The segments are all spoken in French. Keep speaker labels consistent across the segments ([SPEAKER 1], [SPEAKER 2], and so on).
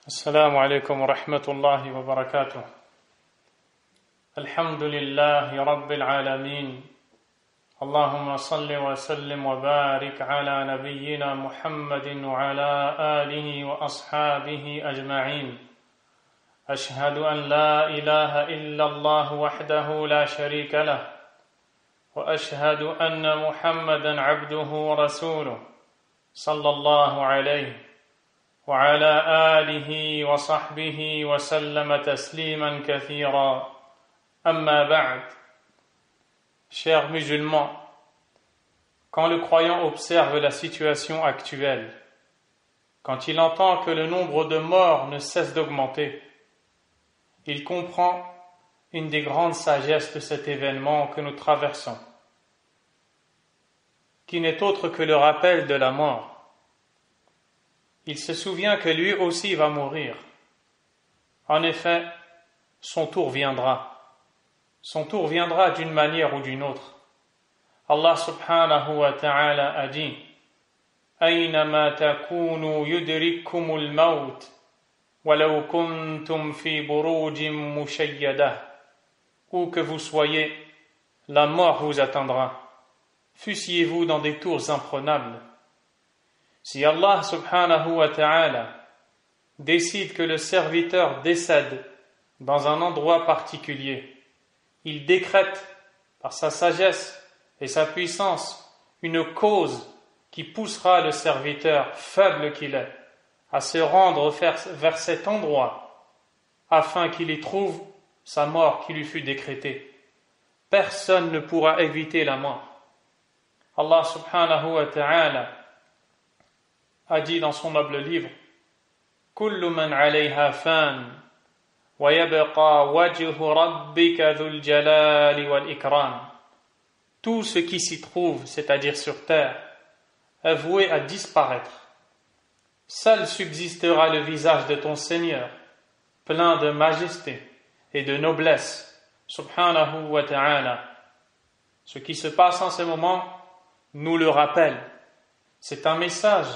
[SPEAKER 1] السلام عليكم ورحمة الله وبركاته. الحمد لله رب العالمين. اللهم صل وسلم وبارك على نبينا محمد وعلى آله وأصحابه أجمعين. أشهد أن لا إله إلا الله وحده لا شريك له وأشهد أن محمدا عبده ورسوله صلى الله عليه وعلى آله وصحبه وسلم تسليما كثيرا. أما بعد. Chers musulmans, quand le croyant observe la situation actuelle, quand il entend que le nombre de morts ne cesse d'augmenter, il comprend une des grandes sagesses de cet événement que nous traversons, qui n'est autre que le rappel de la mort. Il se souvient que lui aussi va mourir. En effet, son tour viendra. Son tour viendra d'une manière ou d'une autre. Allah subhanahu wa ta'ala a dit: أَيْنَمَا تَكُونُوا يُدْرِككُمُ الْمَوْتِ وَلَوْ كُنْتُمْ فِي بُرُوجٍ مُشَيَّدَةٍ. Où que vous soyez, la mort vous atteindra, fussiez-vous dans des tours imprenables. Si Allah subhanahu wa ta'ala décide que le serviteur décède dans un endroit particulier, il décrète par sa sagesse et sa puissance une cause qui poussera le serviteur, faible qu'il est, à se rendre vers cet endroit afin qu'il y trouve sa mort qui lui fut décrétée. Personne ne pourra éviter la mort. Allah subhanahu wa ta'ala a dit dans son noble livre: Kullu man 'alayha fan wa yabqa wajhu rabbika dhul jalali wal ikram. Tout ce qui s'y trouve, c'est-à-dire sur terre, est voué à disparaître. Seul subsistera le visage de ton Seigneur, plein de majesté et de noblesse, subhanahu wa ta'ala. Ce qui se passe en ce moment nous le rappelle. C'est un message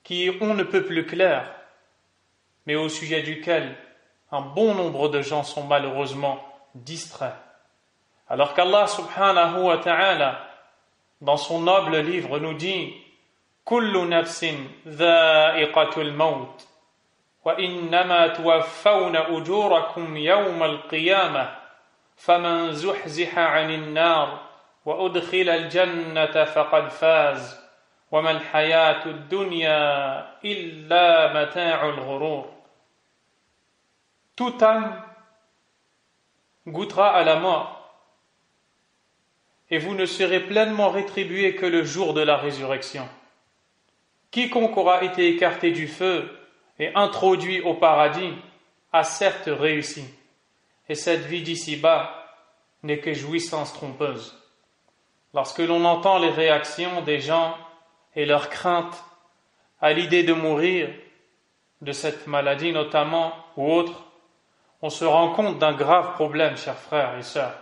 [SPEAKER 1] qui on ne peut plus clair, mais au sujet duquel un bon nombre de gens sont malheureusement distraits. Alors qu'Allah subhanahu wa ta'ala, dans son noble livre, nous dit: Kullu nafsin dha'iqatul maut wa innama tuwaffawna ujurakum yawma al-qiyamah faman zuhziha 'anil nar wa udkhila al-jannata faqad faz. وَمَا الْحَيَاةُ الدُّنْيَا إِلَّا مَتَاعُ الْغُرُورِ. Toute âme goûtera à la mort, et vous ne serez pleinement rétribués que le jour de la résurrection. Quiconque aura été écarté du feu et introduit au paradis a certes réussi, et cette vie d'ici-bas n'est que jouissance trompeuse. Lorsque l'on entend les réactions des gens et leur crainte à l'idée de mourir de cette maladie notamment ou autre, on se rend compte d'un grave problème, chers frères et sœurs.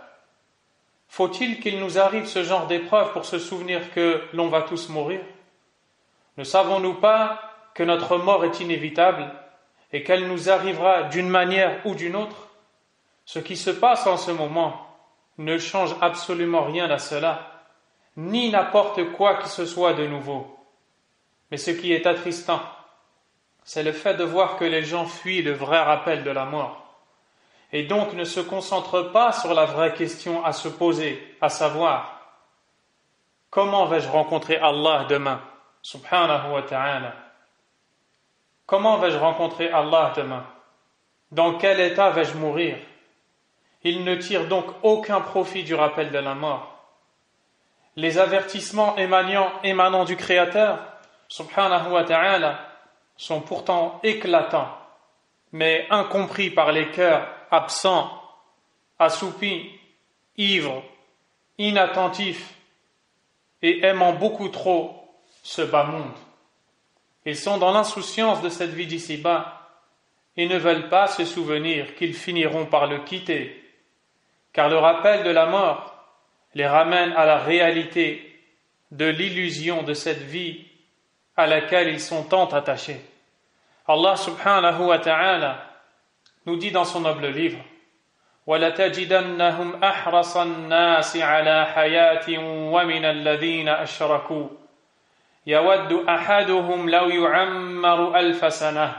[SPEAKER 1] Faut-il qu'il nous arrive ce genre d'épreuve pour se souvenir que l'on va tous mourir? Ne savons-nous pas que notre mort est inévitable et qu'elle nous arrivera d'une manière ou d'une autre? Ce qui se passe en ce moment ne change absolument rien à cela, ni n'apporte quoi que ce soit de nouveau. Mais ce qui est attristant, c'est le fait de voir que les gens fuient le vrai rappel de la mort, et donc ne se concentrent pas sur la vraie question à se poser, à savoir: comment vais-je rencontrer Allah demain, subhanahu wa ta'ala? Comment vais-je rencontrer Allah demain? Dans quel état vais-je mourir? Ils ne tirent donc aucun profit du rappel de la mort. Les avertissements émanant du Créateur, subhanahu wa ta'ala, sont pourtant éclatants, mais incompris par les cœurs absents, assoupis, ivres, inattentifs et aimant beaucoup trop ce bas monde. Ils sont dans l'insouciance de cette vie d'ici-bas et ne veulent pas se souvenir qu'ils finiront par le quitter, car le rappel de la mort les ramène à la réalité de l'illusion de cette vie à laquelle ils sont tant attachés. Allah subhanahu wa ta'ala nous dit dans son noble livre وَلَتَجِدَنَّهُمْ أَحْرَصَ النَّاسِ عَلَى حَيَاةٍ وَمِنَ الَّذِينَ أَشْرَكُوا يَوَدُّ أَحَدُهُمْ لَوْ يُعَمَّرُ أَلْفَ سَنَةٍ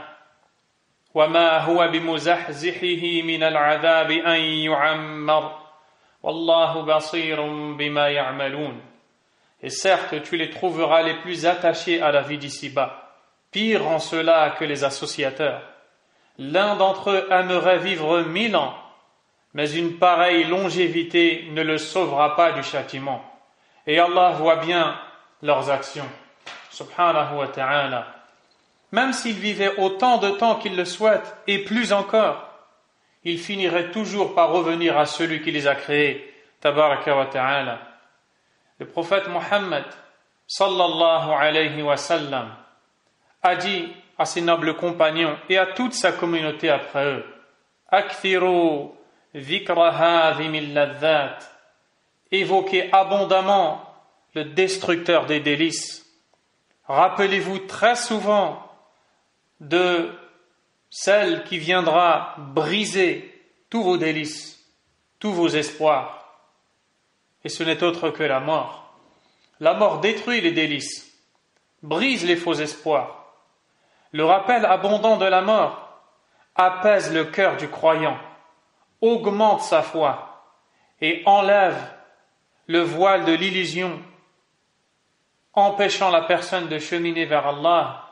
[SPEAKER 1] وَمَا هُوَ بِمُزَحْزِحِهِ مِنَ الْعَذَابِ أَنْ يُعَمَّرَ وَاللَّهُ بَصِيرٌ بِمَا يَعْمَلُونَ. Et certes, tu les trouveras les plus attachés à la vie d'ici-bas, pire en cela que les associateurs. L'un d'entre eux aimerait vivre 1000 ans, mais une pareille longévité ne le sauvera pas du châtiment. Et Allah voit bien leurs actions. Subhanahu wa ta'ala. Même s'ils vivaient autant de temps qu'ils le souhaitent, et plus encore, ils finiraient toujours par revenir à celui qui les a créés. Tabaraka wa ta'ala. Le prophète Mohammed, sallallahu alayhi wa sallam, a dit à ses nobles compagnons et à toute sa communauté après eux, Akthiru dhikra hadhimil ladhat, évoquez abondamment le destructeur des délices. Rappelez-vous très souvent de celle qui viendra briser tous vos délices, tous vos espoirs. Et ce n'est autre que la mort. La mort détruit les délices, brise les faux espoirs. Le rappel abondant de la mort apaise le cœur du croyant, augmente sa foi et enlève le voile de l'illusion, empêchant la personne de cheminer vers Allah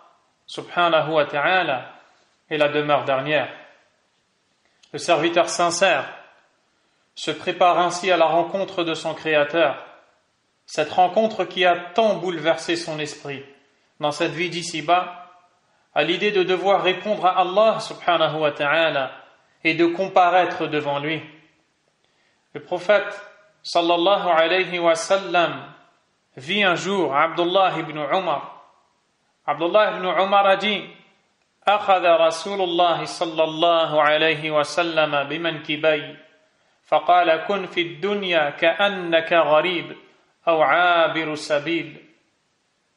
[SPEAKER 1] subhanahu wa ta'ala et la demeure dernière. Le serviteur sincère se prépare ainsi à la rencontre de son Créateur, cette rencontre qui a tant bouleversé son esprit dans cette vie d'ici-bas, à l'idée de devoir répondre à Allah subhanahu wa ta'ala et de comparaître devant lui. Le prophète sallallahu alayhi wa sallam vit un jour Abdullah ibn Umar. Abdullah ibn Umar a dit أخذ رسول الله صلى الله عليه وسلم بمنكبي فقال كن في الدنيا كأنك غريب أو عابر سبيل.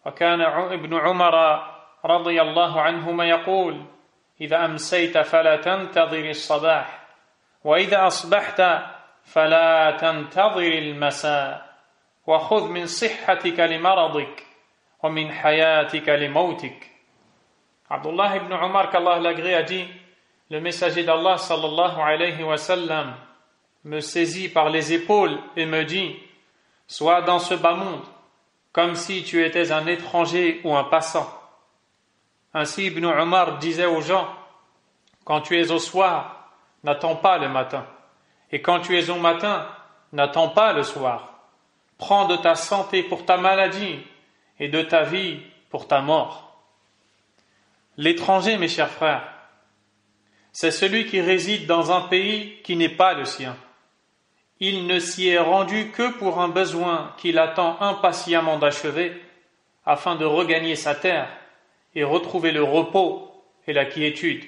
[SPEAKER 1] وكان ابن عمر رضي الله عنهما يقول إذا أمسيت فلا تنتظر الصباح وإذا أصبحت فلا تنتظر المساء وخذ من صحتك لمرضك ومن حياتك لموتك. Abdullah ibn Umar, qu'Allah l'agrée, a dit, le messager d'Allah sallallahu alayhi wa sallam me saisit par les épaules et me dit, sois dans ce bas monde comme si tu étais un étranger ou un passant. Ainsi Ibn Umar disait aux gens, quand tu es au soir, n'attends pas le matin, et quand tu es au matin, n'attends pas le soir. Prends de ta santé pour ta maladie et de ta vie pour ta mort. L'étranger, mes chers frères, c'est celui qui réside dans un pays qui n'est pas le sien. Il ne s'y est rendu que pour un besoin qu'il attend impatiemment d'achever, afin de regagner sa terre et retrouver le repos et la quiétude.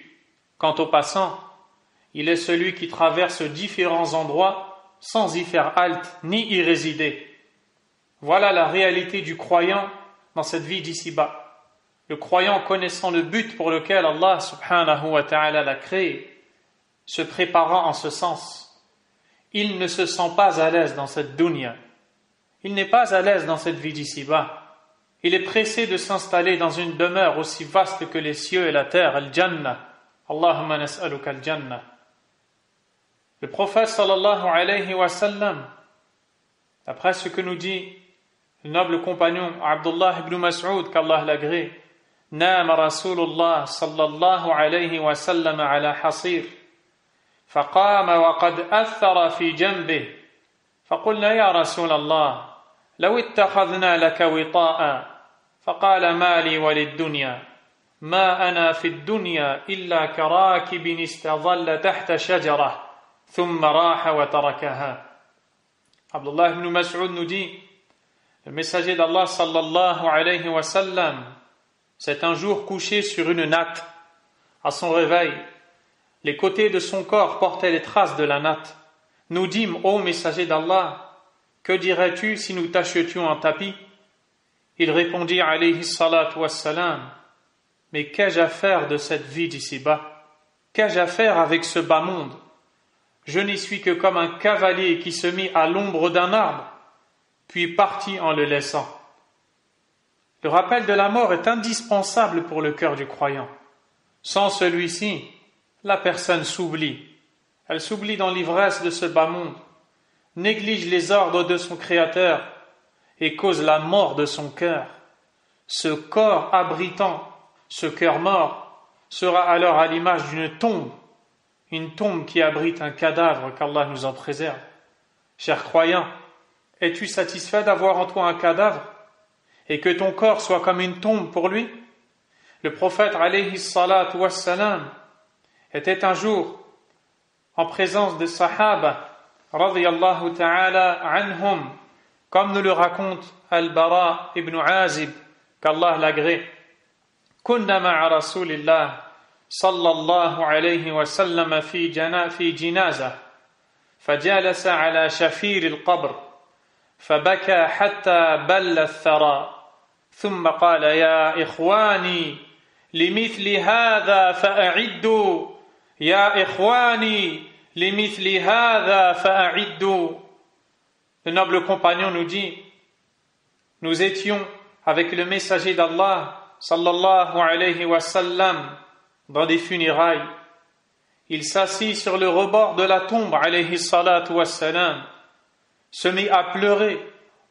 [SPEAKER 1] Quant au passant, il est celui qui traverse différents endroits sans y faire halte ni y résider. Voilà la réalité du croyant dans cette vie d'ici-bas. Le croyant connaissant le but pour lequel Allah subhanahu wa ta'ala l'a créé, se préparant en ce sens, il ne se sent pas à l'aise dans cette dunya. Il n'est pas à l'aise dans cette vie d'ici-bas. Il est pressé de s'installer dans une demeure aussi vaste que les cieux et la terre, al-Jannah. Allahumma nas'aluka al-Jannah. Le prophète sallallahu alayhi wa sallam, d'après ce que nous dit le noble compagnon Abdullah ibn Mas'ud, qu'Allah l'agrée, نام رسول الله صلى الله عليه وسلم على حصير فقام وقد أثر في جنبه فقلنا يا رسول الله لو اتخذنا لك وطاء فقال ما لي وللدنيا ما أنا في الدنيا إلا كراكب استظل تحت شجرة ثم راح وتركها. Abdullah ibn Mas'ud nous dit, le messager d'Allah sallallahu alayhi wa sallam s'est un jour couché sur une natte. À son réveil, les côtés de son corps portaient les traces de la natte. Nous dîmes, ô messager d'Allah, que dirais-tu si nous t'achetions un tapis? Il répondit, alayhi salatu wassalam, mais qu'ai-je à faire de cette vie d'ici-bas? Qu'ai-je à faire avec ce bas monde? Je n'y suis que comme un cavalier qui se mit à l'ombre d'un arbre, puis partit en le laissant. Le rappel de la mort est indispensable pour le cœur du croyant. Sans celui-ci, la personne s'oublie. Elle s'oublie dans l'ivresse de ce bas monde, néglige les ordres de son Créateur et cause la mort de son cœur. Ce corps abritant, ce cœur mort, sera alors à l'image d'une tombe, une tombe qui abrite un cadavre, qu'Allah nous en préserve. Cher croyant, es-tu satisfait d'avoir en toi un cadavre et que ton corps soit comme une tombe pour lui? Le prophète alayhi salatu wassalam était un jour en présence des sahaba radiyallahu ta'ala anhum, comme nous le raconte Al-Bara ibn Azib, qu'Allah l'agrée. Kunna ma'a Rasulillah sallallahu alayhi wa sallam fi jinaza فجلس على شفير القبر فبكى حتى بل الثرى ثم قال يا إخواني لمثل هذا فأعدوا يا إخواني لمثل هذا فأعدوا. Le noble compagnon nous dit: nous étions avec le messager d'Allah sallallahu alayhi wa sallam dans des funérailles. Il s'assit sur le rebord de la tombe alayhi salatu wa salam, se mit à pleurer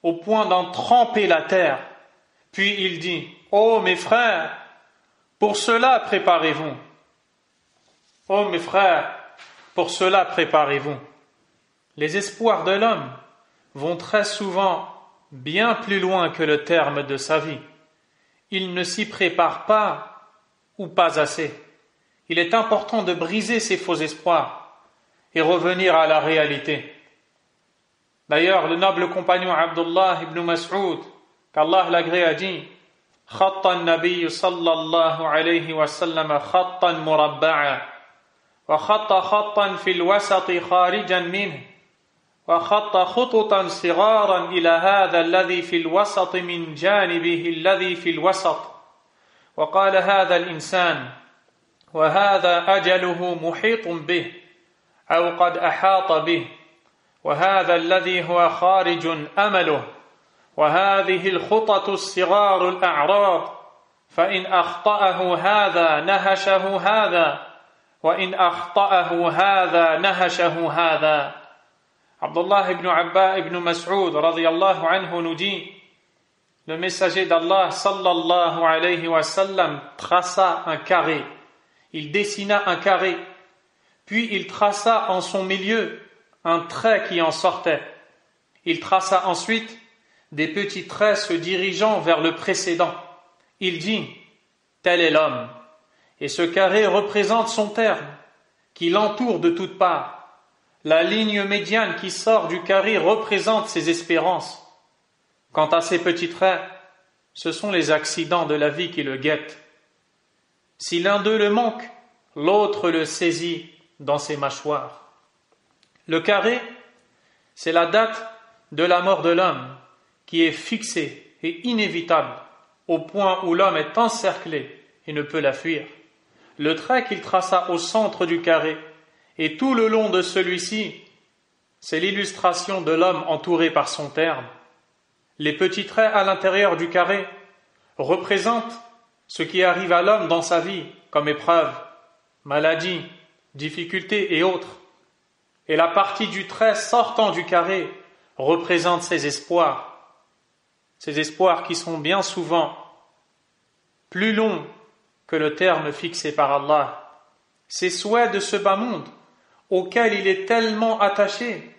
[SPEAKER 1] au point d'en tremper la terre. Puis il dit: ô mes frères, pour cela préparez-vous. Ô mes frères, pour cela préparez-vous. Les espoirs de l'homme vont très souvent bien plus loin que le terme de sa vie. Il ne s'y prépare pas ou pas assez. Il est important de briser ces faux espoirs et revenir à la réalité. D'ailleurs, le noble compagnon Abdullah ibn Mas'ud, qu'Allah l'agrée, a dit: خط النبي صلى الله عليه وسلم خطا مربعا وخط خطا في الوسط خارجا منه وخط خططا صغارا إلى هذا الذي في الوسط من جانبه الذي في الوسط وقال هذا الإنسان وهذا أجله محيط به أو قد أحاط به وهذا الذي هو خارج أمله وهذه الخطط الصغار الأعراض فإن أخطأه هذا نهشه هذا وإن أخطأه هذا نهشه هذا. Abdullah ibn Mas'ud radiyallahu anhu nous dit: le messager d'Allah sallallahu alayhi wa sallam traça un carré, il dessina un carré, puis il traça en son milieu un trait qui en sortait. Il traça ensuite des petits traits se dirigeant vers le précédent. Il dit: tel est l'homme, et ce carré représente son terme, qui l'entoure de toutes parts. La ligne médiane qui sort du carré représente ses espérances. Quant à ces petits traits, ce sont les accidents de la vie qui le guettent. Si l'un d'eux le manque, l'autre le saisit dans ses mâchoires. Le carré, c'est la date de la mort de l'homme, qui est fixée et inévitable, au point où l'homme est encerclé et ne peut la fuir. Le trait qu'il traça au centre du carré et tout le long de celui-ci, c'est l'illustration de l'homme entouré par son terme. Les petits traits à l'intérieur du carré représentent ce qui arrive à l'homme dans sa vie, comme épreuve, maladie, difficulté et autres. Et la partie du trait sortant du carré représente ses espoirs qui sont bien souvent plus longs que le terme fixé par Allah. Ces souhaits de ce bas monde, auquel il est tellement attaché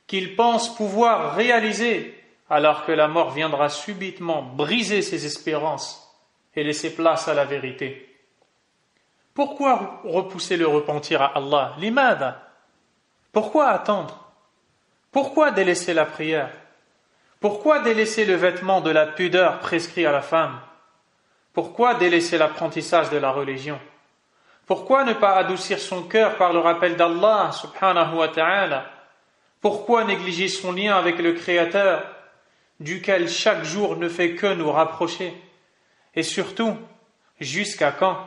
[SPEAKER 1] qu'il pense pouvoir réaliser, alors que la mort viendra subitement briser ses espérances et laisser place à la vérité. Pourquoi repousser le repentir à Allah? Limada? Pourquoi attendre? Pourquoi délaisser la prière? Pourquoi délaisser le vêtement de la pudeur prescrit à la femme? Pourquoi délaisser l'apprentissage de la religion? Pourquoi ne pas adoucir son cœur par le rappel d'Allah subhanahu wa ta'ala? Pourquoi négliger son lien avec le Créateur, duquel chaque jour ne fait que nous rapprocher? Et surtout, Jusqu'à quand?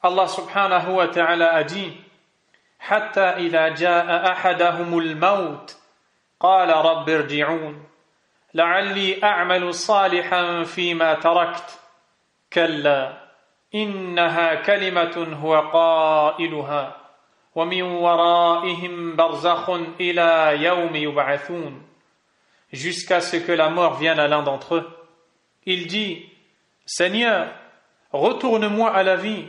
[SPEAKER 1] Allah subhanahu wa ta'ala a dit حتى إذا جاء أحدهم الموت قال رب ارجعون لعلي أعمل صالحا فيما تركت كلا إنها كلمة هو قائلها ومن ورائهم برزخ إلى يوم يبعثون. Jusqu'à ce que la mort vienne à l'un d'entre eux. Il dit, Seigneur, retourne-moi à la vie,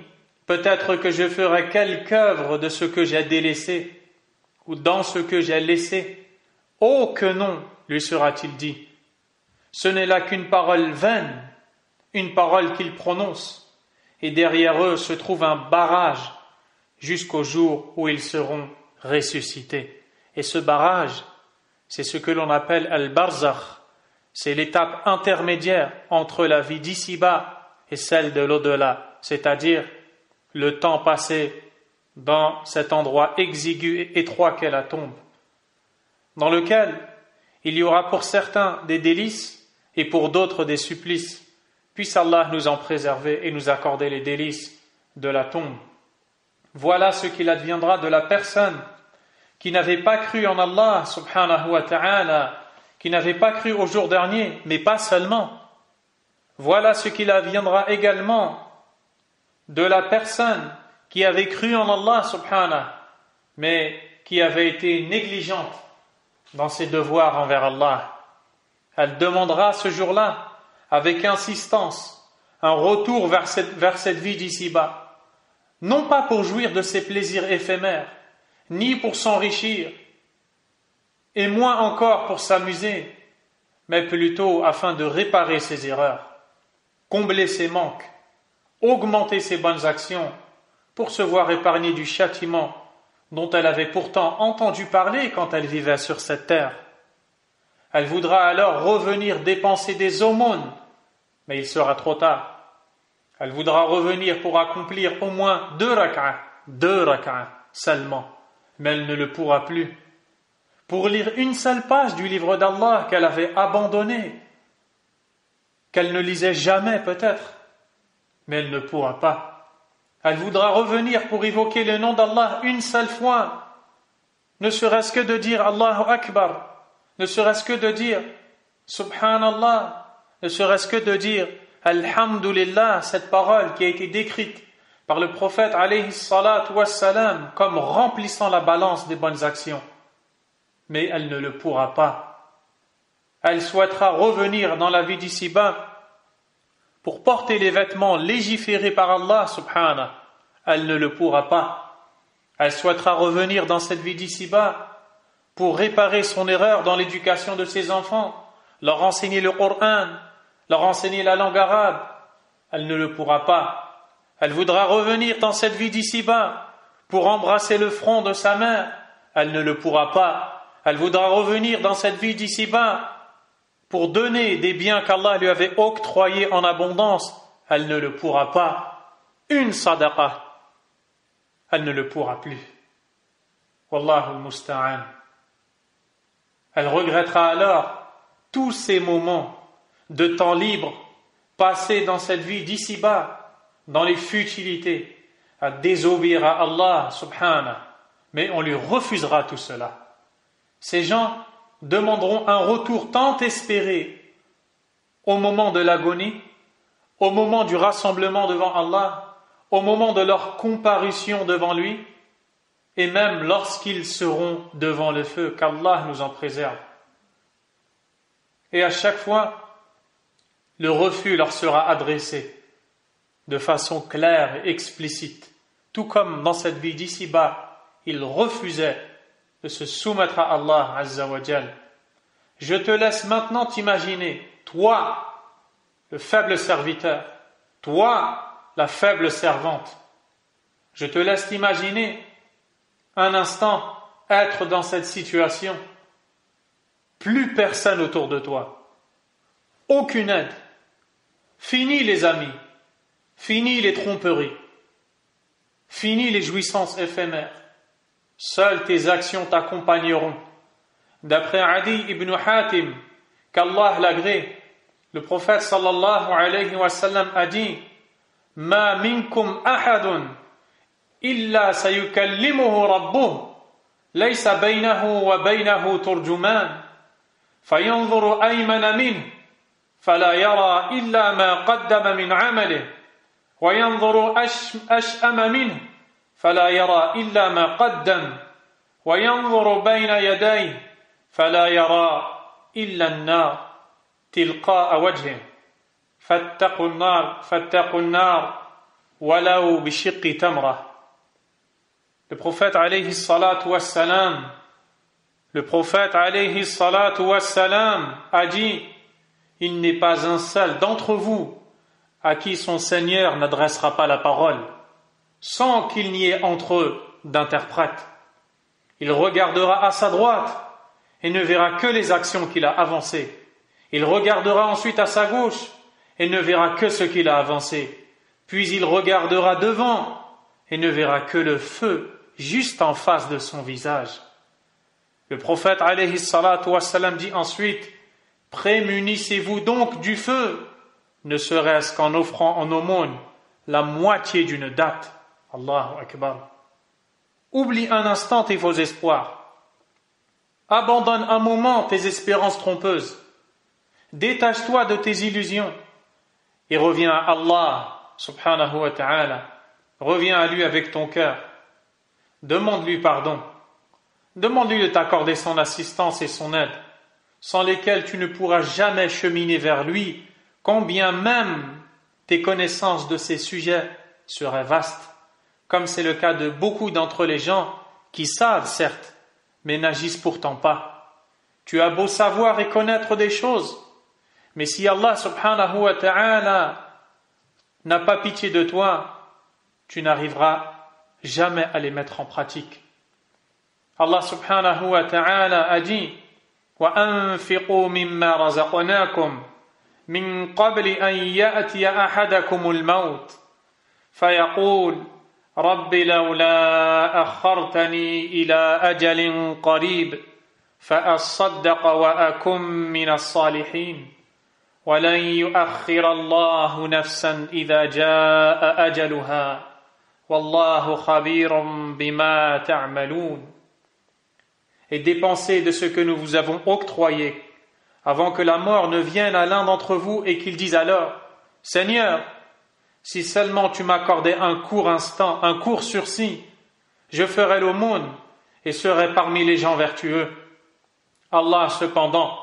[SPEAKER 1] peut-être que je ferai quelque œuvre de ce que j'ai délaissé, ou dans ce que j'ai laissé. Oh que non, lui sera-t-il dit. Ce n'est là qu'une parole vaine, une parole qu'ils prononcent, et derrière eux se trouve un barrage jusqu'au jour où ils seront ressuscités. Et ce barrage, c'est ce que l'on appelle al-barzakh, c'est l'étape intermédiaire entre la vie d'ici-bas et celle de l'au-delà, c'est-à-dire le temps passé dans cet endroit exigu et étroit qu'est la tombe, dans lequel il y aura pour certains des délices et pour d'autres des supplices. Puisse Allah nous en préserver et nous accorder les délices de la tombe. Voilà ce qu'il adviendra de la personne qui n'avait pas cru en Allah subhanahu wa ta'ala, qui n'avait pas cru au jour dernier, mais pas seulement. Voilà ce qu'il adviendra également de la personne qui avait cru en Allah subhanahu, mais qui avait été négligente dans ses devoirs envers Allah. Elle demandera ce jour-là, avec insistance, un retour vers cette vie d'ici-bas, non pas pour jouir de ses plaisirs éphémères, ni pour s'enrichir, et moins encore pour s'amuser, mais plutôt afin de réparer ses erreurs, combler ses manques, augmenter ses bonnes actions, pour se voir épargnée du châtiment dont elle avait pourtant entendu parler quand elle vivait sur cette terre. Elle voudra alors revenir dépenser des aumônes, mais il sera trop tard. Elle voudra revenir pour accomplir au moins deux rak'ah seulement, mais elle ne le pourra plus. Pour lire une seule page du livre d'Allah qu'elle avait abandonné, qu'elle ne lisait jamais peut-être, mais elle ne pourra pas. Elle voudra revenir pour évoquer le nom d'Allah une seule fois, ne serait-ce que de dire Allahu Akbar, ne serait-ce que de dire Subhanallah, ne serait-ce que de dire Alhamdulillah, cette parole qui a été décrite par le prophète alayhi salatu wassalam comme remplissant la balance des bonnes actions. Mais elle ne le pourra pas. Elle souhaitera revenir dans la vie d'ici-bas pour porter les vêtements légiférés par Allah subhanahu. Elle ne le pourra pas. Elle souhaitera revenir dans cette vie d'ici-bas pour réparer son erreur dans l'éducation de ses enfants, leur enseigner le Coran, leur enseigner la langue arabe. Elle ne le pourra pas. Elle voudra revenir dans cette vie d'ici-bas pour embrasser le front de sa mère. Elle ne le pourra pas. Elle voudra revenir dans cette vie d'ici-bas pour donner des biens qu'Allah lui avait octroyés en abondance. Elle ne le pourra pas. Une sadaqa, elle ne le pourra plus. Wallahu al-musta'an. Elle regrettera alors tous ces moments de temps libre passés dans cette vie d'ici-bas, dans les futilités, à désobéir à Allah subhanahu. Mais on lui refusera tout cela. Ces gens demanderont un retour tant espéré au moment de l'agonie, au moment du rassemblement devant Allah, au moment de leur comparution devant lui, et même lorsqu'ils seront devant le feu, qu'Allah nous en préserve. Et à chaque fois, le refus leur sera adressé de façon claire et explicite, tout comme dans cette vie d'ici-bas, ils refusaient de se soumettre à Allah Azza wa Jal. Je te laisse maintenant t'imaginer, toi, le faible serviteur, toi, la faible servante. Je te laisse t'imaginer un instant être dans cette situation. Plus personne autour de toi. Aucune aide. Fini les amis. Fini les tromperies. Fini les jouissances éphémères. Seules tes actions t'accompagneront. D'après Adi ibn Hatim, qu'Allah l'agrée, le prophète sallallahu alayhi wa sallam a dit: ما منكم أحد إلا سيكلمه ربه ليس بينه وبينه ترجمان فينظر أيمن منه فلا يرى إلا ما قدم من عمله وينظر أشأم منه فلا يرى إلا ما قدم وينظر بين يديه فلا يرى إلا النار تلقاء وجهه فاتقوا النار ولو بشق تمرة. Le prophète alayhi salatu wassalam, a dit: il n'est pas un seul d'entre vous à qui son Seigneur n'adressera pas la parole sans qu'il n'y ait entre eux d'interprète. Il regardera à sa droite et ne verra que les actions qu'il a avancées. Il regardera ensuite à sa gauche et ne verra que ce qu'il a avancé. Puis il regardera devant et ne verra que le feu juste en face de son visage. Le prophète alayhi salatu wassalam dit ensuite: prémunissez-vous donc du feu, ne serait-ce qu'en offrant en aumône la moitié d'une date. Allahu Akbar. Oublie un instant tes faux espoirs. Abandonne un moment tes espérances trompeuses. Détache-toi de tes illusions et reviens à Allah subhanahu wa ta'ala. Reviens à lui avec ton cœur. Demande-lui pardon. Demande-lui de t'accorder son assistance et son aide, sans lesquelles tu ne pourras jamais cheminer vers lui, combien même tes connaissances de ces sujets seraient vastes, comme c'est le cas de beaucoup d'entre les gens qui savent certes, mais n'agissent pourtant pas. Tu as beau savoir et connaître des choses, mais si Allah subhanahu wa ta'ala n'a pas pitié de toi, tu n'arriveras jamais à les mettre en pratique. Allah subhanahu wa ta'ala a dit: وَأَنْفِقُوا مِمَّا رَزَقْنَاكُمْ مِنْ قَبْلِ أَنْ يَأْتِيَ أَحَدَكُمُ الْمَوْتِ فَيَقُولُ رَبِّ لَوْلَا أَخَّرْتَنِي إِلَى أَجَلٍ قَرِيبٍ فَأَصَّدَّقَ وَأَكُنْ مِنَ الصَّالِحِينَ وَلَنْ يُؤَخِّرَ اللَّهُ نَفْسًا إِذَا جَاءَ أَجَلُهَا وَاللَّهُ خَبِيرٌ بِمَا تَعْمَلُونَ. Et dépensez de ce que nous vous avons octroyé, avant que la mort ne vienne à l'un d'entre vous et qu'il dise alors: Seigneur, si seulement tu m'accordais un court instant, un court sursis, je ferais l'aumône et serais parmi les gens vertueux. Allah, cependant,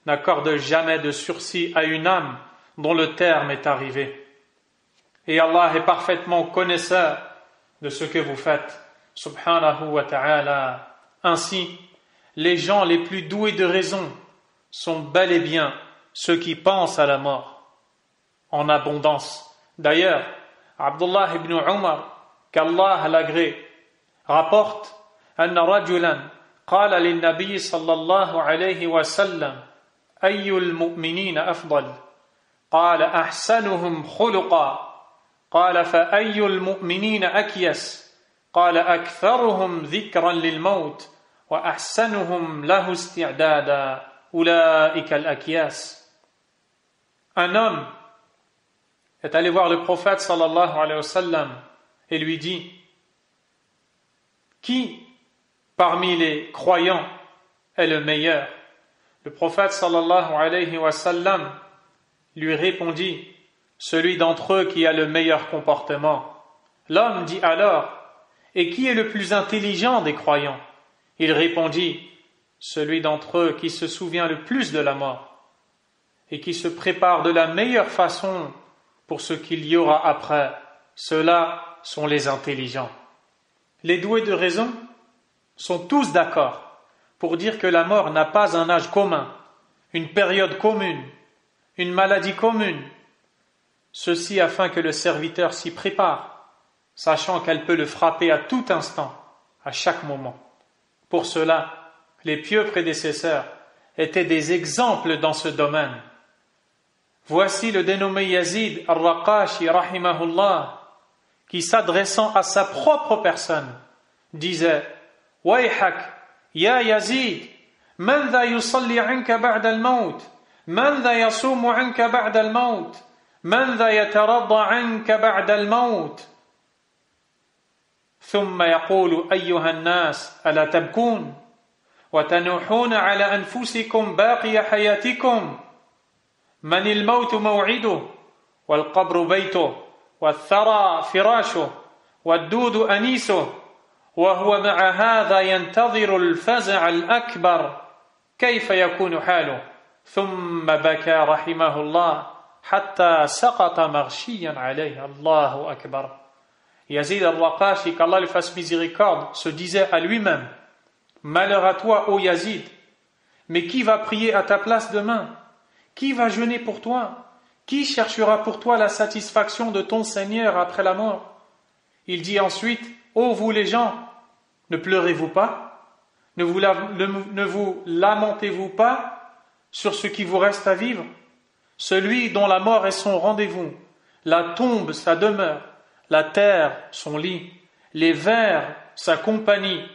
[SPEAKER 1] n'accorde jamais de sursis à une âme dont le terme est arrivé. Et Allah est parfaitement connaisseur de ce que vous faites, subhanahu wa ta'ala. Ainsi, les gens les plus doués de raison sont bel et bien ceux qui pensent à la mort en abondance. D'ailleurs, Abdullah ibn Umar, qu'Allah l'agrée, rapporte: أن رجلا قال للنبي صلى الله عليه وسلم أي المؤمنين أفضل؟ قال أحسنهم خلقا. قال فأي المؤمنين أكيس؟ قال أكثرهم ذكرا للموت وأحسنهم له استعدادا أولئك الأكياس. Un homme est allé voir le prophète sallallahu alayhi wa sallam et lui dit: qui parmi les croyants est le meilleur? Le prophète sallallahu alayhi wa sallam lui répondit: celui d'entre eux qui a le meilleur comportement. L'homme dit alors: et qui est le plus intelligent des croyants? Il répondit: celui d'entre eux qui se souvient le plus de la mort et qui se prépare de la meilleure façon pour ce qu'il y aura après. Ceux-là sont les intelligents. Les doués de raison sont tous d'accord pour dire que la mort n'a pas un âge commun, une période commune, une maladie commune. Ceci afin que le serviteur s'y prépare, sachant qu'elle peut le frapper à tout instant, à chaque moment. Pour cela, les pieux prédécesseurs étaient des exemples dans ce domaine. Voici le dénommé Yazid al-Raqashi rahimahullah, qui s'adressant à sa propre personne, disait: Wayhak, ya Yazid, man dha yusalli anka ba'da al-maut, man dha yasumu anka ba'da al-maut, من ذا يترضى عنك بعد الموت ثم يقول أيها الناس ألا تبكون وتنوحون على أنفسكم باقي حياتكم من الموت موعده والقبر بيته والثرى فراشه والدود أنيسه وهو مع هذا ينتظر الفزع الأكبر كيف يكون حاله ثم بكى رحمه الله حتى سقط مغشيا عليه. Allahu Akbar. Yazid al-Raqashi, qu'Allah lui fasse miséricorde, se disait à lui-même: malheur à toi, ô Yazid, mais qui va prier à ta place demain? Qui va jeûner pour toi? Qui cherchera pour toi la satisfaction de ton Seigneur après la mort? Il dit ensuite: ô vous les gens, ne pleurez-vous pas? Ne vous lamentez-vous pas sur ce qui vous reste à vivre? Celui dont la mort est son rendez-vous, la tombe sa demeure, la terre son lit, les vers sa compagnie,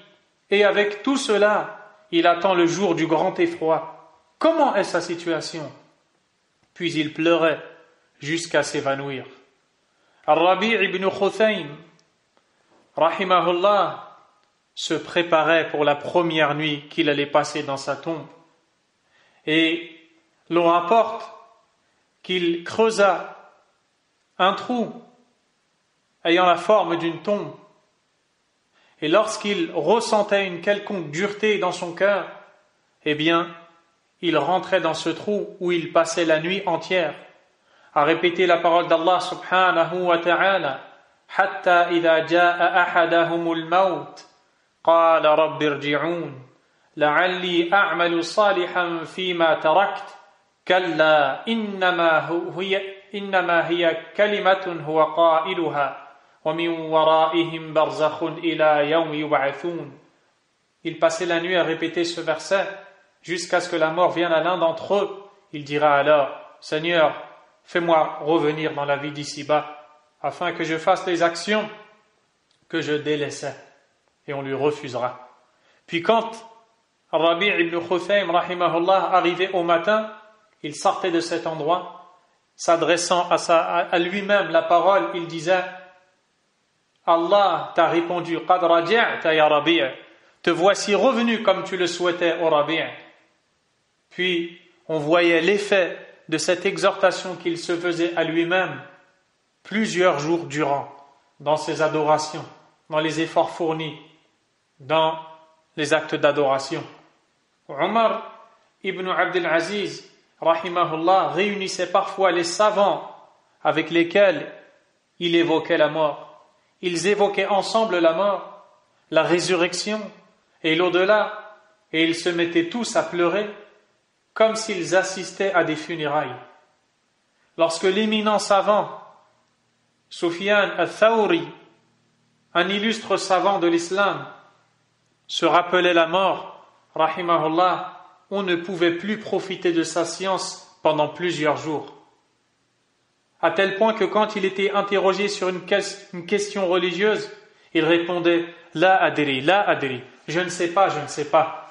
[SPEAKER 1] et avec tout cela, il attend le jour du grand effroi. Comment est sa situation? Puis il pleurait jusqu'à s'évanouir. Al-Rabi' ibn Khuthaym, rahimahullah, se préparait pour la première nuit qu'il allait passer dans sa tombe. Et l'on rapporte qu'il creusa un trou ayant la forme d'une tombe. Et lorsqu'il ressentait une quelconque dureté dans son cœur, eh bien, il rentrait dans ce trou où il passait la nuit entière à répéter la parole d'Allah subhanahu wa ta'ala: Hatta idha ja'a ahadahumul maut qala rabbi irji'un la'alli a'malu salihan fima tarakt kalla innama hiya kalimatun huwa qailuha wa min wara'ihim barzakhun ila yawmi yub'athun. Il passait la nuit à répéter ce verset jusqu'à ce que la mort vienne à l'un d'entre eux. Il dira alors: Seigneur, fais-moi revenir dans la vie d'ici-bas afin que je fasse les actions que je délaissais. Et on lui refusera. Puis quand Rabi' ibn Khuthaym rahimahullah arrivait au matin, il sortait de cet endroit, s'adressant à lui-même la parole, il disait: Allah t'a répondu, Qad raji'ta ya Rabi', te voici revenu comme tu le souhaitais, ô Rabi'. Puis on voyait l'effet de cette exhortation qu'il se faisait à lui-même plusieurs jours durant, dans ses adorations, dans les efforts fournis, dans les actes d'adoration. Omar ibn Abdel Aziz, rahimahullah, réunissait parfois les savants avec lesquels il évoquait la mort. Ils évoquaient ensemble la mort, la résurrection et l'au-delà, et ils se mettaient tous à pleurer comme s'ils assistaient à des funérailles. Lorsque l'éminent savant Sufyan al-Thawri, un illustre savant de l'islam, se rappelait la mort, rahimahullah, on ne pouvait plus profiter de sa science pendant plusieurs jours. À tel point que quand il était interrogé sur une question religieuse, il répondait « La adri, je ne sais pas,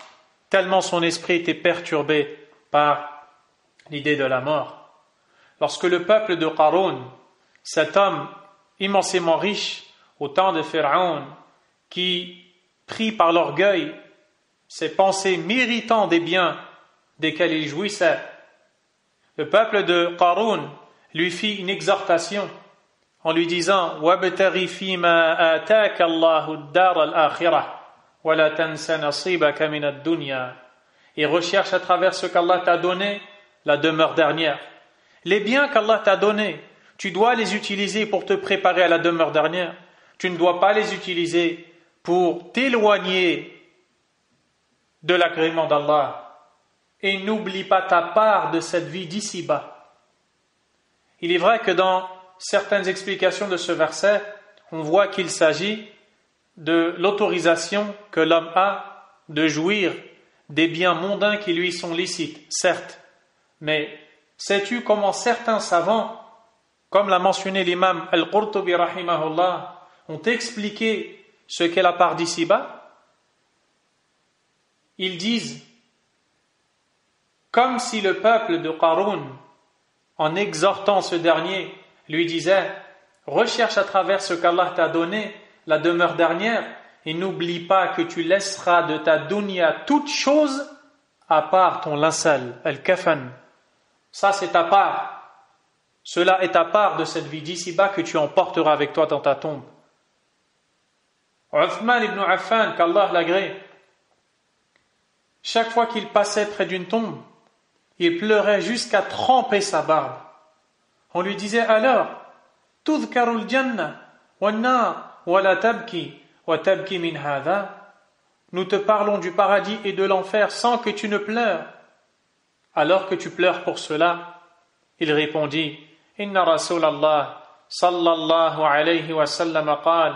[SPEAKER 1] tellement son esprit était perturbé par l'idée de la mort. Lorsque le peuple de Qarun, cet homme immensément riche au temps de Pharaon, qui, pris par l'orgueil, ses pensées méritant des biens desquels il jouissait, le peuple de Qarun lui fit une exhortation en lui disant: Wabtaghi fima ataka Allahu ad-dar al-akhirah wa la tansa nasibaka min ad-dunya, et recherche à travers ce qu'Allah t'a donné la demeure dernière. Les biens qu'Allah t'a donnés, tu dois les utiliser pour te préparer à la demeure dernière. Tu ne dois pas les utiliser pour t'éloigner de l'agrément d'Allah. Et n'oublie pas ta part de cette vie d'ici-bas. Il est vrai que dans certaines explications de ce verset, on voit qu'il s'agit de l'autorisation que l'homme a de jouir des biens mondains qui lui sont licites, certes. Mais sais-tu comment certains savants, comme l'a mentionné l'imam Al-Qurtubi rahimahullah, ont expliqué ce qu'est la part d'ici-bas? Ils disent, comme si le peuple de Qarun en exhortant ce dernier, lui disait: recherche à travers ce qu'Allah t'a donné la demeure dernière et n'oublie pas que tu laisseras de ta dunya toute chose à part ton linceul, al-kafan. Ça c'est ta part. Cela est ta part de cette vie d'ici-bas que tu emporteras avec toi dans ta tombe. Uthman ibn Affan, qu'Allah l'agrée, chaque fois qu'il passait près d'une tombe, il pleurait jusqu'à tremper sa barbe. On lui disait alors: Tudhkarul jannah wa an-nar wa la tabki wa tabki min hadha. Nous te parlons du paradis et de l'enfer sans que tu ne pleures. Alors que tu pleures pour cela, il répondit: Inna Rasulallah sallallahu alayhi wa sallam qal: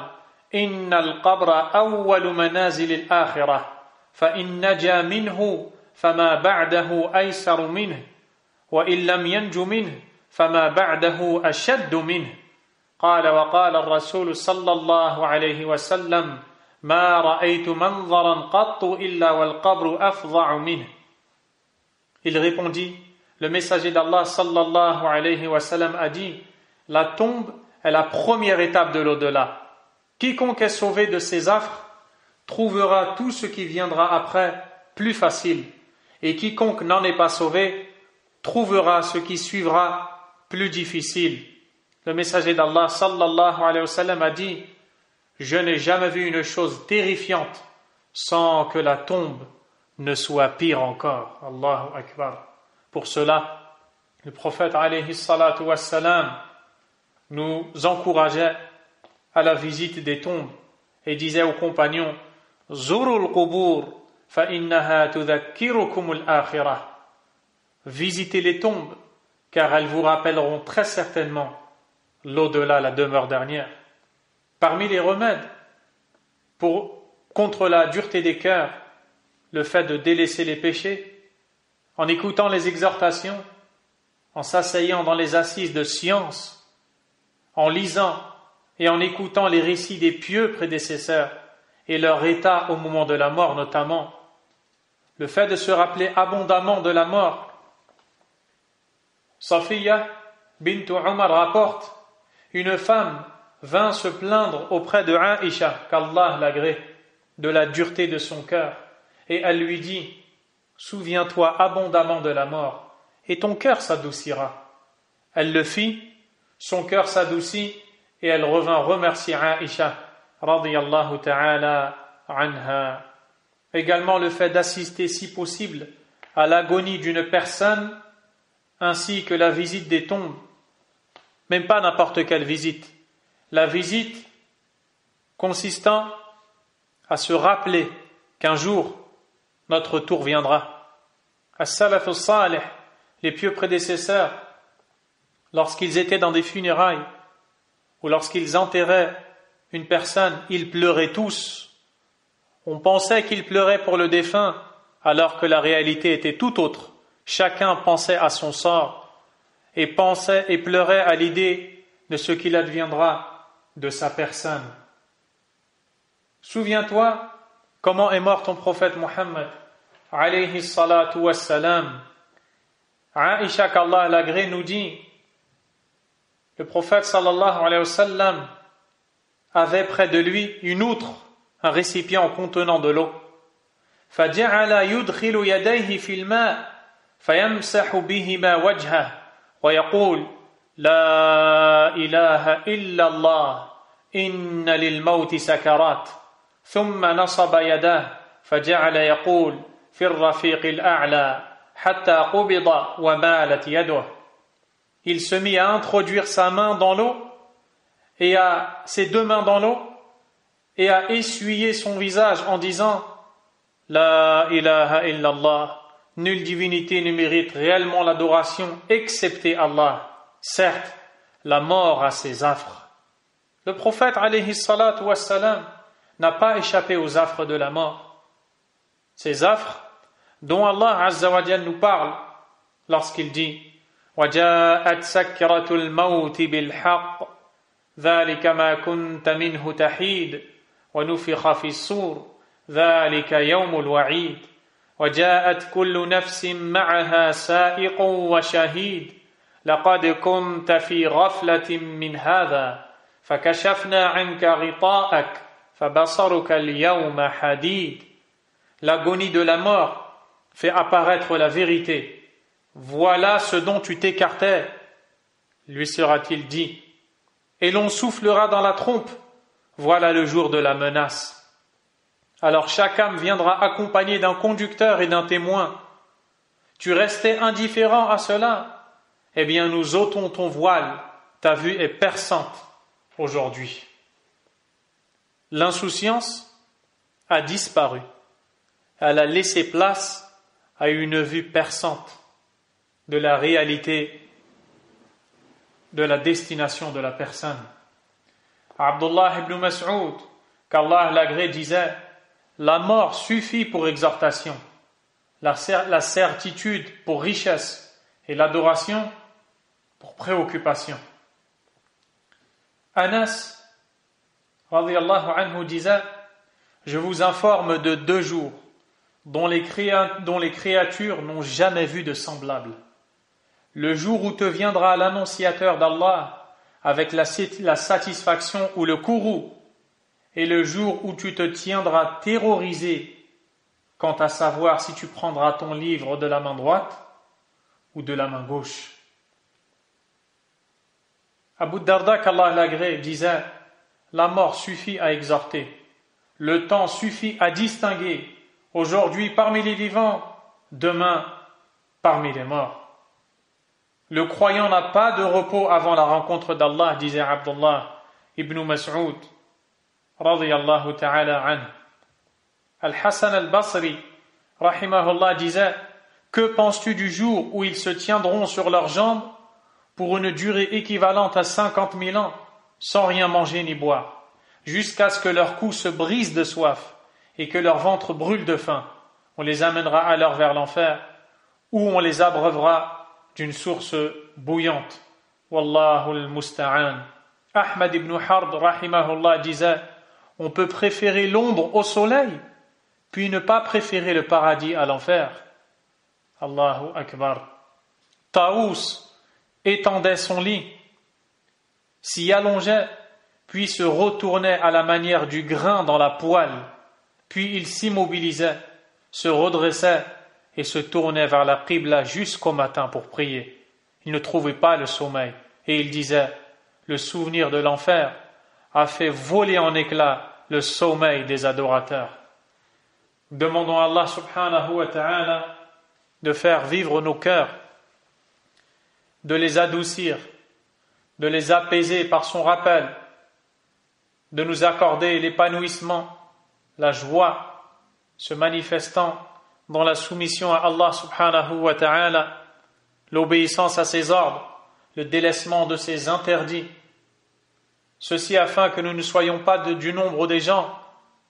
[SPEAKER 1] Inna al-qabra awwalu manazil al-akhirah, fa in naja minhu fama ba'dahu aysaru minhu, wa in lam yanju minhu fama ba'dahu ashaddu minhu. قال وقال الرسول صلى الله عليه وسلم ما رأيت منظرا قط إلا والقبر أفظع منه. Il répondit: le messager d'Allah sallallahu alayhi wa sallam a dit: la tombe est la première étape de l'au-delà. Quiconque est sauvé de ces affres trouvera tout ce qui viendra après plus facile, et quiconque n'en est pas sauvé trouvera ce qui suivra plus difficile. Le messager d'Allah sallallahu alayhi wa sallam a dit: je n'ai jamais vu une chose terrifiante sans que la tombe ne soit pire encore. Allahu Akbar. Pour cela, le prophète alayhi salatu wassalam nous encourageait à la visite des tombes et disait aux compagnons: Zurul qubur fa innaha tudhakkirukumul akhirah. Visitez les tombes car elles vous rappelleront très certainement l'au-delà, la demeure dernière. Parmi les remèdes contre la dureté des cœurs, le fait de délaisser les péchés, en écoutant les exhortations, en s'asseyant dans les assises de science, en lisant et en écoutant les récits des pieux prédécesseurs et leur état au moment de la mort notamment, le fait de se rappeler abondamment de la mort. Safiya bint Umar rapporte: une femme vint se plaindre auprès de Aïcha, qu'Allah l'agrée, de la dureté de son cœur, et elle lui dit: souviens-toi abondamment de la mort, et ton cœur s'adoucira. Elle le fit, son cœur s'adoucit, et elle revint remercier Aïcha, radiyallahu ta'ala anha. Également le fait d'assister si possible à l'agonie d'une personne, ainsi que la visite des tombes. Même pas n'importe quelle visite. La visite consistant à se rappeler qu'un jour, notre tour viendra. As-salaf as-salih, les pieux prédécesseurs, lorsqu'ils étaient dans des funérailles ou lorsqu'ils enterraient une personne, ils pleuraient tous. On pensait qu'ils pleuraient pour le défunt, alors que la réalité était tout autre. Chacun pensait à son sort et pensait et pleurait à l'idée de ce qu'il adviendra de sa personne. Souviens-toi comment est mort ton prophète Muhammad alayhi salatu wassalam. Aïcha, qu'Allah l'agrée, nous dit: le prophète sallallahu alayhi wa sallam avait près de lui une outre, un récipient contenant de l'eau. فَجَعَلَ يُدْخِلُ يَدَيْهِ فِي الْمَاءِ فَيَمْسَحُ بِهِمَا وَجْهَهُ ويقول: لا إله إلا الله إن للموت سكرات. ثم نصب يداه فجعل يقول: في الرفيق الأعلى حتى قبض ومالت يده. Il se mit à introduire sa main dans l'eau et ses deux mains dans l'eau et à essuyer son visage en disant: La ilaha illallah. Nulle divinité ne mérite réellement l'adoration excepté Allah. Certes, la mort a ses affres. Le prophète alayhi salatu wassalam n'a pas échappé aux affres de la mort. Ces affres dont Allah azza wa jalla nous parle lorsqu'il dit: وَجَاءَتْ سَكْرَةُ الْمَوْتِ بِالْحَقِّ ذَلِكَ مَا كُنْتَ مِنْهُ تَحِيدُ وَنُفِخَ فِي الصُّورِ ذَلِكَ يَوْمُ الْوَعِيدِ وَجَاءَتْ كُلُّ نَفْسٍ مَعَهَا سَائِقٌ وَشَهِيدٌ لقد كنت في غفلة من هذا فكشفنا عنك غطاءك فبصرك اليوم حديد. L'agonie de la mort fait apparaître la vérité. Voilà ce dont tu t'écartais, lui sera-t-il dit. Et l'on soufflera dans la trompe. Voilà le jour de la menace. Alors chaque âme viendra accompagnée d'un conducteur et d'un témoin. Tu restais indifférent à cela? Eh bien, nous ôtons ton voile. Ta vue est perçante aujourd'hui. L'insouciance a disparu. Elle a laissé place à une vue perçante de la réalité, de la destination de la personne. Abdullah ibn Mas'ud, qu'Allah l'agrée, disait: la mort suffit pour exhortation, la certitude pour richesse et l'adoration pour préoccupation. Anas radiyallahu anhu disait: je vous informe de 2 jours dont les créatures n'ont jamais vu de semblable. Le jour où te viendra l'annonciateur d'Allah avec la satisfaction ou le courroux, et le jour où tu te tiendras terrorisé quant à savoir si tu prendras ton livre de la main droite ou de la main gauche. Abu Darda, qu'Allah l'agrée, disait: la mort suffit à exhorter, le temps suffit à distinguer, aujourd'hui parmi les vivants, demain parmi les morts. Le croyant n'a pas de repos avant la rencontre d'Allah, disait Abdullah ibn Mas'ud radiyallahu ta'ala anhu. Al-Hassan al-Basri rahimahullah disait: que penses-tu du jour où ils se tiendront sur leurs jambes pour une durée équivalente à 50 000 ans sans rien manger ni boire, jusqu'à ce que leur cou se brise de soif et que leur ventre brûle de faim? On les amènera alors vers l'enfer, où on les abreuvera d'une source bouillante. Wallahu al-musta'an. Ahmad ibn Harb rahimahullah disait: on peut préférer l'ombre au soleil, puis ne pas préférer le paradis à l'enfer. Allahu Akbar. Taous étendait son lit, s'y allongeait, puis se retournait à la manière du grain dans la poêle, puis il s'immobilisait, se redressait et se tournait vers la qibla jusqu'au matin pour prier. Il ne trouvait pas le sommeil, et il disait: le souvenir de l'enfer a fait voler en éclats le sommeil des adorateurs. Demandons à Allah subhanahu wa ta'ala de faire vivre nos cœurs, de les adoucir, de les apaiser par son rappel, de nous accorder l'épanouissement, la joie se manifestant dans la soumission à Allah subhanahu wa ta'ala, l'obéissance à ses ordres, le délaissement de ses interdits. Ceci afin que nous ne soyons pas du nombre des gens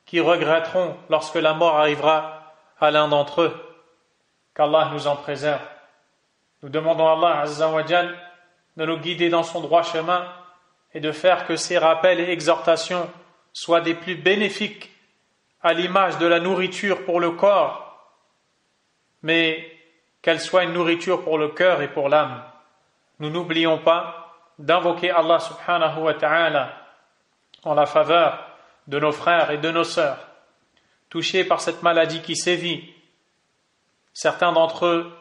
[SPEAKER 1] qui regretteront lorsque la mort arrivera à l'un d'entre eux. Qu'Allah nous en préserve. Nous demandons à Allah azza wa jal de nous guider dans son droit chemin et de faire que ces rappels et exhortations soient des plus bénéfiques, à l'image de la nourriture pour le corps, mais qu'elle soit une nourriture pour le cœur et pour l'âme. Nous n'oublions pas d'invoquer Allah subhanahu wa ta'ala en la faveur de nos frères et de nos sœurs touchés par cette maladie qui sévit. Certains d'entre eux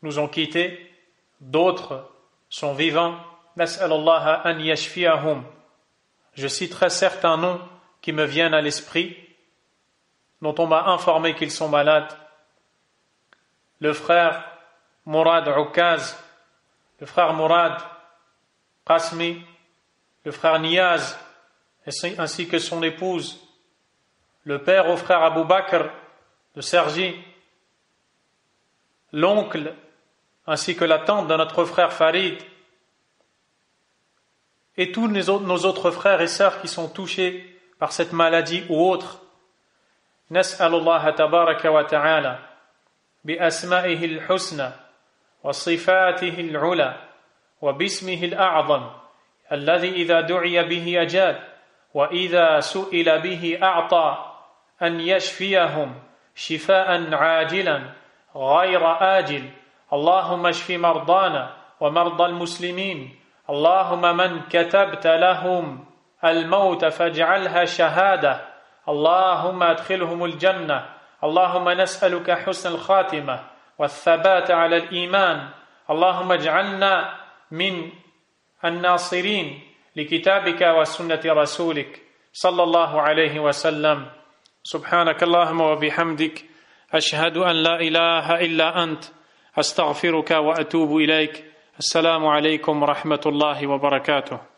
[SPEAKER 1] nous ont quittés, d'autres sont vivants. Nas'alallah an yashfiyahum. Je citerai certains noms qui me viennent à l'esprit, dont on m'a informé qu'ils sont malades. Le frère Mourad Oukaz, le frère Mourad Qasmi, le frère Niyaz, ainsi que son épouse, le père au frère Abu Bakr de Sergi, l'oncle ainsi que la tante de notre frère Farid, et tous nos autres frères et sœurs qui sont touchés par cette maladie ou autre. Nas'alullah tabaraka wa ta'ala bi asma'ihi al-husna wa sifatihi al-'ula wa bismihi al-a'zam alladhi idha du'iya bihi ajab wa idha su'ila bihi a'ta an yashfiyahum shifaan 'ajilan ghayra ajil. Allahumma shfi mardana ومرضى المسلمين. اللهم من كتبت لهم الموت فاجعلها شهادة، اللهم أدخلهم الجنة. اللهم نسألك حسن الخاتمة والثبات على الإيمان. اللهم اجعلنا من الناصرين لكتابك وسنة رسولك صلى الله عليه وسلم. سبحانك اللهم وبحمدك أشهد أن لا إله إلا أنت أستغفرك وأتوب إليك. السلام عليكم ورحمة الله وبركاته.